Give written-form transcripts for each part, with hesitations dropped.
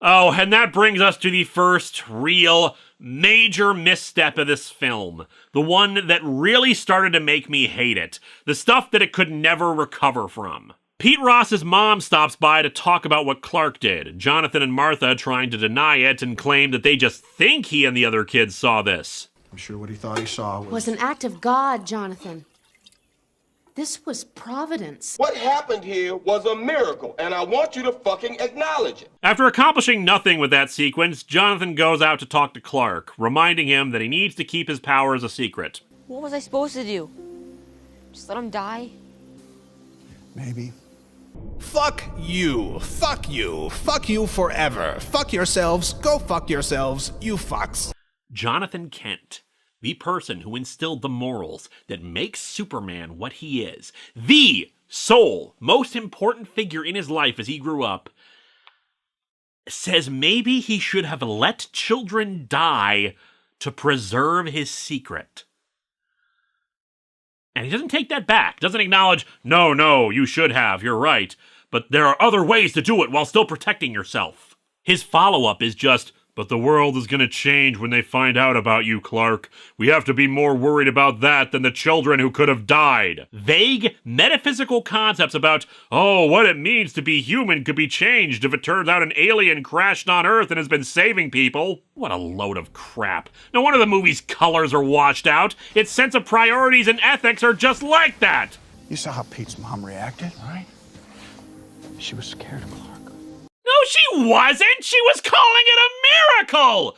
Oh, and that brings us to the first real major misstep of this film. The one that really started to make me hate it. The stuff that it could never recover from. Pete Ross's mom stops by to talk about what Clark did. Jonathan and Martha trying to deny it and claim that they just think he and the other kids saw this. I'm sure what he thought he saw was an act of God, Jonathan. This was providence. What happened here was a miracle, and I want you to fucking acknowledge it. After accomplishing nothing with that sequence, Jonathan goes out to talk to Clark, reminding him that he needs to keep his powers a secret. What was I supposed to do? Just let him die? Maybe. Fuck you. Fuck you. Fuck you forever. Fuck yourselves. Go fuck yourselves, you fucks. Jonathan Kent, the person who instilled the morals that make Superman what he is, the sole, most important figure in his life as he grew up, says maybe he should have let children die to preserve his secret. And he doesn't take that back, doesn't acknowledge, no, you should have, you're right, but there are other ways to do it while still protecting yourself. His follow-up is just, but the world is going to change when they find out about you, Clark. We have to be more worried about that than the children who could have died. Vague, metaphysical concepts about, what it means to be human could be changed if it turns out an alien crashed on Earth and has been saving people. What a load of crap. No wonder the movie's colors are washed out. Its sense of priorities and ethics are just like that. You saw how Pete's mom reacted, right? She was scared of Clark. No, she wasn't! She was calling it a miracle!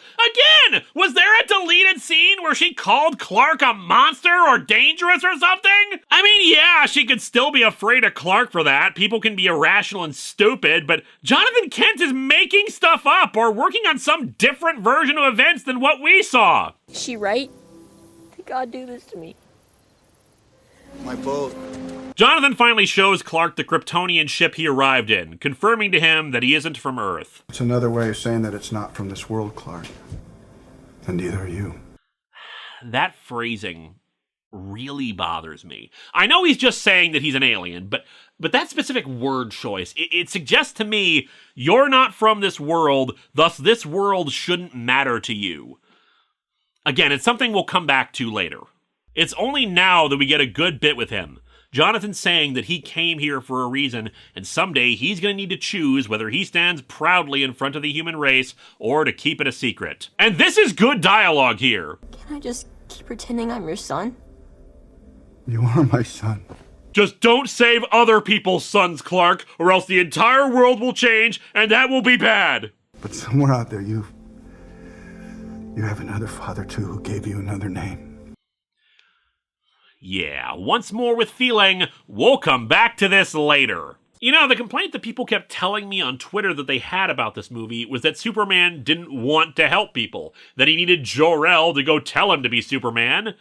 Again, was there a deleted scene where she called Clark a monster or dangerous or something? I mean, yeah, she could still be afraid of Clark for that. People can be irrational and stupid, but Jonathan Kent is making stuff up or working on some different version of events than what we saw. Is she right? Did God do this to me? My boat. Jonathan finally shows Clark the Kryptonian ship he arrived in, confirming to him that he isn't from Earth. It's another way of saying that it's not from this world, Clark. And neither are you. That phrasing really bothers me. I know he's just saying that he's an alien, but that specific word choice, it suggests to me you're not from this world, thus this world shouldn't matter to you. Again, it's something we'll come back to later. It's only now that we get a good bit with him. Jonathan saying that he came here for a reason, and someday he's going to need to choose whether he stands proudly in front of the human race or to keep it a secret. And this is good dialogue here. Can I just keep pretending I'm your son? You are my son. Just don't save other people's sons, Clark, or else the entire world will change, and that will be bad. But somewhere out there, you have another father, too, who gave you another name. Yeah, once more with feeling, we'll come back to this later. You know, the complaint that people kept telling me on Twitter that they had about this movie was that Superman didn't want to help people, that he needed Jor-El to go tell him to be Superman.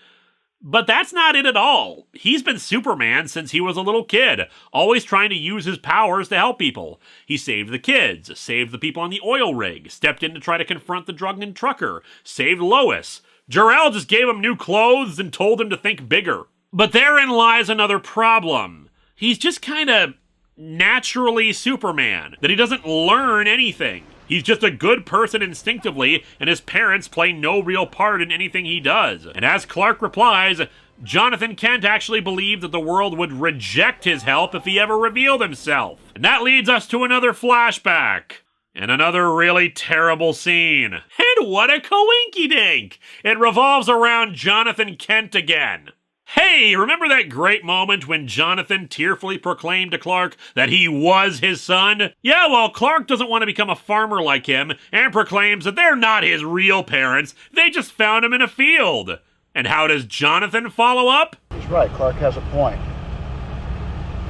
But that's not it at all. He's been Superman since he was a little kid, always trying to use his powers to help people. He saved the kids, saved the people on the oil rig, stepped in to try to confront the drunken trucker, saved Lois. Jor-El just gave him new clothes and told him to think bigger. But therein lies another problem. He's just kind of naturally Superman, that he doesn't learn anything. He's just a good person instinctively, and his parents play no real part in anything he does. And as Clark replies, Jonathan Kent actually believed that the world would reject his help if he ever revealed himself. And that leads us to another flashback. And another really terrible scene. And what a coinky-dink! It revolves around Jonathan Kent again. Hey, remember that great moment when Jonathan tearfully proclaimed to Clark that he was his son? Yeah, well, Clark doesn't want to become a farmer like him and proclaims that they're not his real parents. They just found him in a field. And how does Jonathan follow up? He's right. Clark has a point.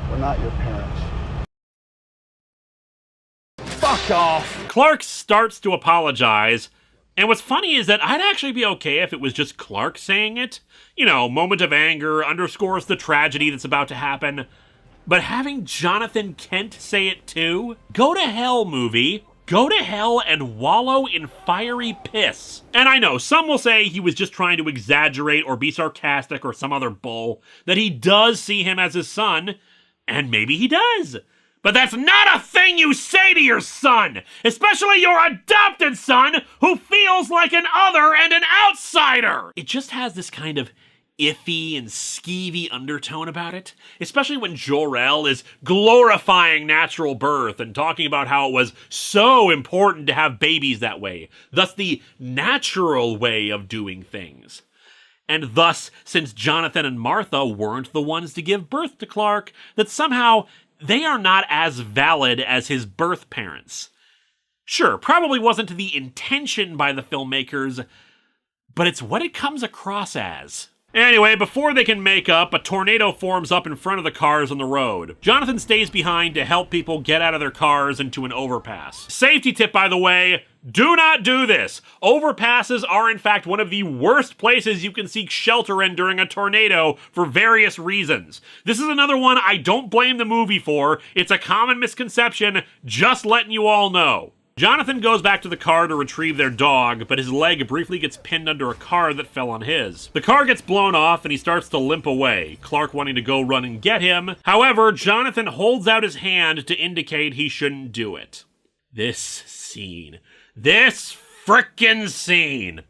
We're not your parents. Fuck off. Clark starts to apologize. And what's funny is that I'd actually be okay if it was just Clark saying it. You know, moment of anger, underscores the tragedy that's about to happen. But having Jonathan Kent say it too? Go to hell, movie. Go to hell and wallow in fiery piss. And I know, some will say he was just trying to exaggerate or be sarcastic or some other bull, that he does see him as his son, and maybe he does. But that's not a thing you say to your son, especially your adopted son who feels like an other and an outsider. It just has this kind of iffy and skeevy undertone about it, especially when Jor-El is glorifying natural birth and talking about how it was so important to have babies that way, thus the natural way of doing things. And thus, since Jonathan and Martha weren't the ones to give birth to Clark, that somehow they are not as valid as his birth parents. Sure, probably wasn't the intention by the filmmakers, but it's what it comes across as. Anyway, before they can make up, a tornado forms up in front of the cars on the road. Jonathan stays behind to help people get out of their cars into an overpass. Safety tip, by the way, do not do this. Overpasses are in fact one of the worst places you can seek shelter in during a tornado for various reasons. This is another one I don't blame the movie for. It's a common misconception, just letting you all know. Jonathan goes back to the car to retrieve their dog, but his leg briefly gets pinned under a car that fell on his. The car gets blown off and he starts to limp away, Clark wanting to go run and get him. However, Jonathan holds out his hand to indicate he shouldn't do it. This frickin' scene.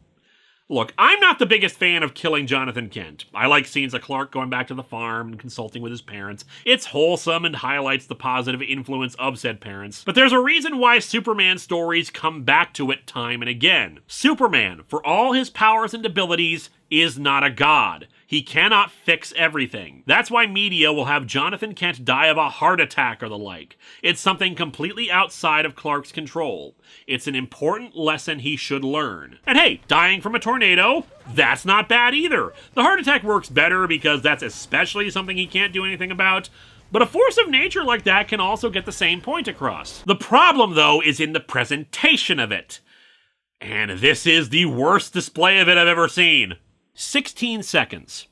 Look, I'm not the biggest fan of killing Jonathan Kent. I like scenes of Clark going back to the farm and consulting with his parents. It's wholesome and highlights the positive influence of said parents. But there's a reason why Superman stories come back to it time and again. Superman, for all his powers and abilities, is not a god. He cannot fix everything. That's why media will have Jonathan Kent die of a heart attack or the like. It's something completely outside of Clark's control. It's an important lesson he should learn. And hey, dying from a tornado, that's not bad either. The heart attack works better because that's especially something he can't do anything about. But a force of nature like that can also get the same point across. The problem, though, is in the presentation of it. And this is the worst display of it I've ever seen. 16 seconds.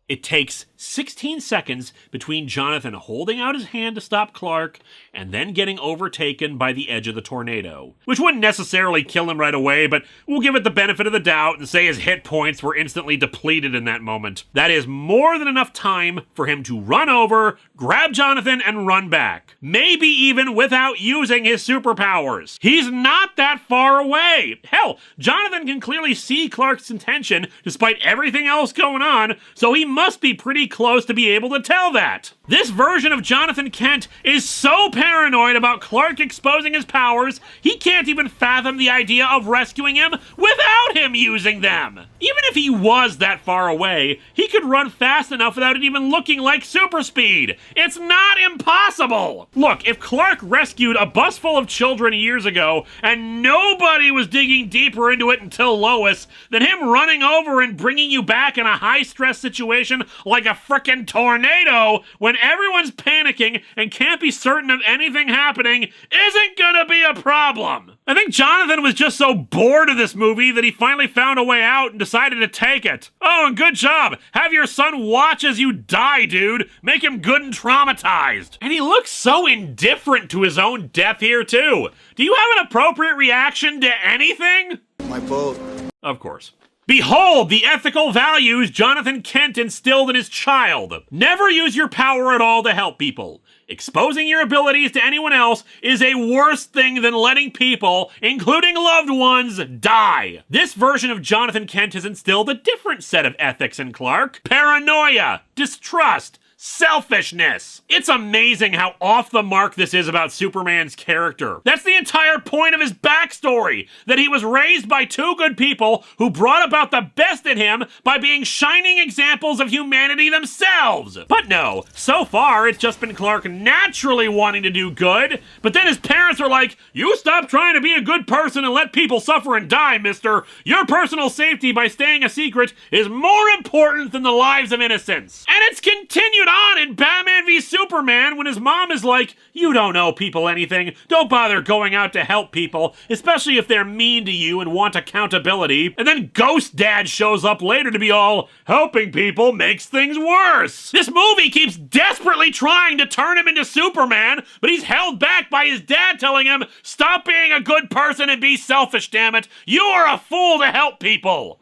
It takes 16 seconds between Jonathan holding out his hand to stop Clark and then getting overtaken by the edge of the tornado. Which wouldn't necessarily kill him right away, but we'll give it the benefit of the doubt and say his hit points were instantly depleted in that moment. That is more than enough time for him to run over, grab Jonathan, and run back. Maybe even without using his superpowers. He's not that far away. Hell, Jonathan can clearly see Clark's intention despite everything else going on, so he must be pretty close to be able to tell that. This version of Jonathan Kent is so paranoid about Clark exposing his powers, he can't even fathom the idea of rescuing him without him using them. Even if he was that far away, he could run fast enough without it even looking like super speed. It's not impossible. Look, if Clark rescued a bus full of children years ago and nobody was digging deeper into it until Lois, then him running over and bringing you back in a high-stress situation like a frickin' tornado when everyone's panicking and can't be certain of anything happening isn't gonna be a problem. I think Jonathan was just so bored of this movie that he finally found a way out and decided to take it. Oh, and good job. Have your son watch as you die, dude. Make him good and traumatized. And he looks so indifferent to his own death here, too. Do you have an appropriate reaction to anything? My boat. Of course. Behold the ethical values Jonathan Kent instilled in his child. Never use your power at all to help people. Exposing your abilities to anyone else is a worse thing than letting people, including loved ones, die. This version of Jonathan Kent has instilled a different set of ethics in Clark. Paranoia, distrust, selfishness. It's amazing how off the mark this is about Superman's character. That's the entire point of his backstory, that he was raised by two good people who brought about the best in him by being shining examples of humanity themselves. But no, so far it's just been Clark naturally wanting to do good, but then his parents are like, you stop trying to be a good person and let people suffer and die, mister. Your personal safety by staying a secret is more important than the lives of innocents. And it's continued on in Batman v Superman when his mom is like, you don't owe people anything. Don't bother going out to help people, especially if they're mean to you and want accountability. And then Ghost Dad shows up later to be all, helping people makes things worse. This movie keeps desperately trying to turn him into Superman, but he's held back by his dad telling him, stop being a good person and be selfish, damn it. You are a fool to help people.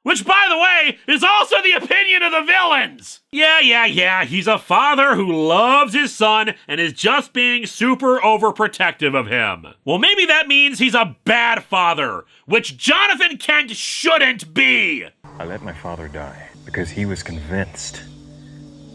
Which, by the way, is also the opinion of the villains! Yeah, he's a father who loves his son and is just being super overprotective of him. Well, maybe that means he's a bad father, which Jonathan Kent shouldn't be! I let my father die because he was convinced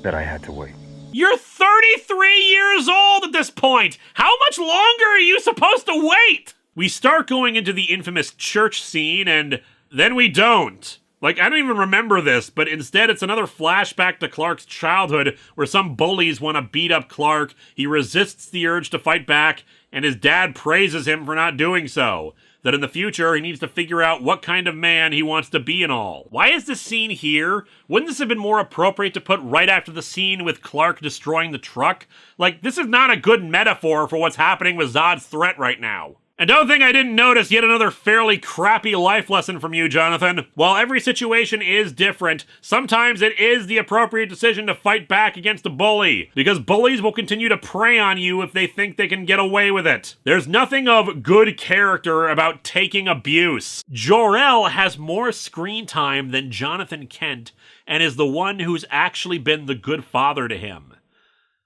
that I had to wait. You're 33 years old at this point! How much longer are you supposed to wait? We start going into the infamous church scene, and then we don't. Like, I don't even remember this, but instead it's another flashback to Clark's childhood where some bullies want to beat up Clark, he resists the urge to fight back, and his dad praises him for not doing so. That in the future, he needs to figure out what kind of man he wants to be and all. Why is this scene here? Wouldn't this have been more appropriate to put right after the scene with Clark destroying the truck? Like, this is not a good metaphor for what's happening with Zod's threat right now. And don't think I didn't notice yet another fairly crappy life lesson from you, Jonathan. While every situation is different, sometimes it is the appropriate decision to fight back against a bully, because bullies will continue to prey on you if they think they can get away with it. There's nothing of good character about taking abuse. Jor-El has more screen time than Jonathan Kent, and is the one who's actually been the good father to him.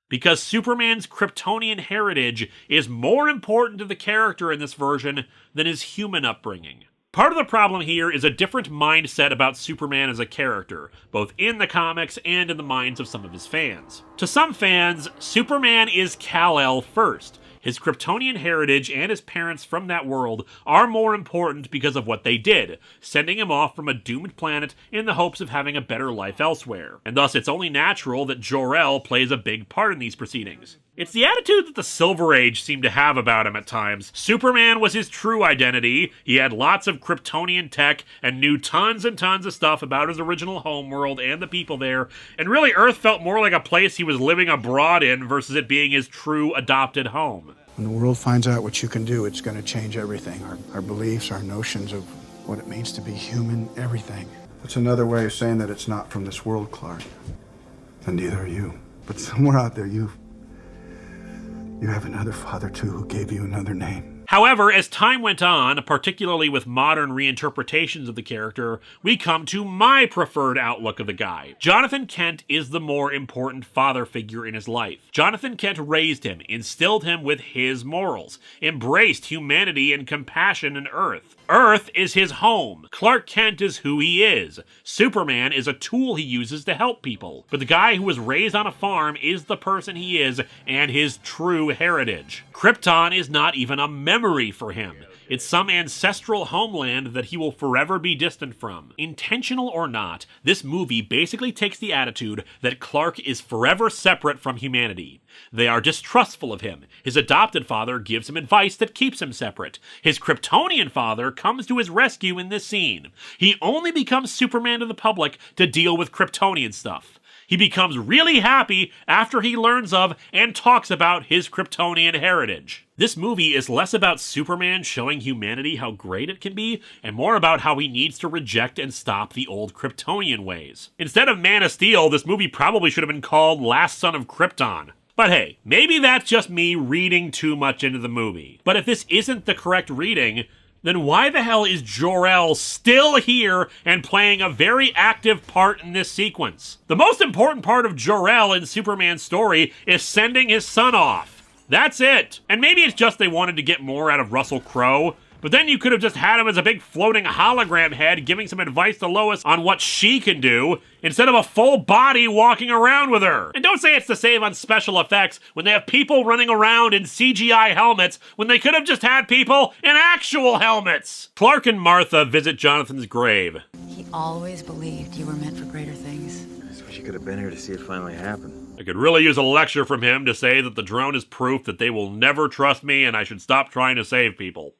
Because Superman's Kryptonian heritage is more important to the character in this version than his human upbringing. Part of the problem here is a different mindset about Superman as a character, both in the comics and in the minds of some of his fans. To some fans, Superman is Kal-El first. His Kryptonian heritage and his parents from that world are more important because of what they did, sending him off from a doomed planet in the hopes of having a better life elsewhere. And thus it's only natural that Jor-El plays a big part in these proceedings. It's the attitude that the Silver Age seemed to have about him at times. Superman was his true identity, he had lots of Kryptonian tech, and knew tons and tons of stuff about his original homeworld and the people there, and really Earth felt more like a place he was living abroad in versus it being his true adopted home. When the world finds out what you can do, it's going to change everything. Our beliefs, our notions of what it means to be human, everything. That's another way of saying that it's not from this world, Clark. And neither are you. But somewhere out there, you have another father, too, who gave you another name. However, as time went on, particularly with modern reinterpretations of the character, we come to my preferred outlook of the guy. Jonathan Kent is the more important father figure in his life. Jonathan Kent raised him, instilled him with his morals, embraced humanity and compassion in Earth. Earth is his home. Clark Kent is who he is. Superman is a tool he uses to help people. But the guy who was raised on a farm is the person he is and his true heritage. Krypton is not even a memory for him. It's some ancestral homeland that he will forever be distant from. Intentional or not, this movie basically takes the attitude that Clark is forever separate from humanity. They are distrustful of him. His adopted father gives him advice that keeps him separate. His Kryptonian father comes to his rescue in this scene. He only becomes Superman to the public to deal with Kryptonian stuff. He becomes really happy after he learns of and talks about his Kryptonian heritage. This movie is less about Superman showing humanity how great it can be, and more about how he needs to reject and stop the old Kryptonian ways. Instead of Man of Steel, this movie probably should have been called Last Son of Krypton. But hey, maybe that's just me reading too much into the movie. But if this isn't the correct reading, then why the hell is Jor-El still here and playing a very active part in this sequence? The most important part of Jor-El in Superman's story is sending his son off. That's it. And maybe it's just they wanted to get more out of Russell Crowe, but then you could have just had him as a big floating hologram head giving some advice to Lois on what she can do, instead of a full body walking around with her. And don't say it's to save on special effects when they have people running around in CGI helmets when they could have just had people in actual helmets. Clark and Martha visit Jonathan's grave. He always believed you were meant for greater things. I just wish you could have been here to see it finally happen. I could really use a lecture from him to say that the drone is proof that they will never trust me and I should stop trying to save people.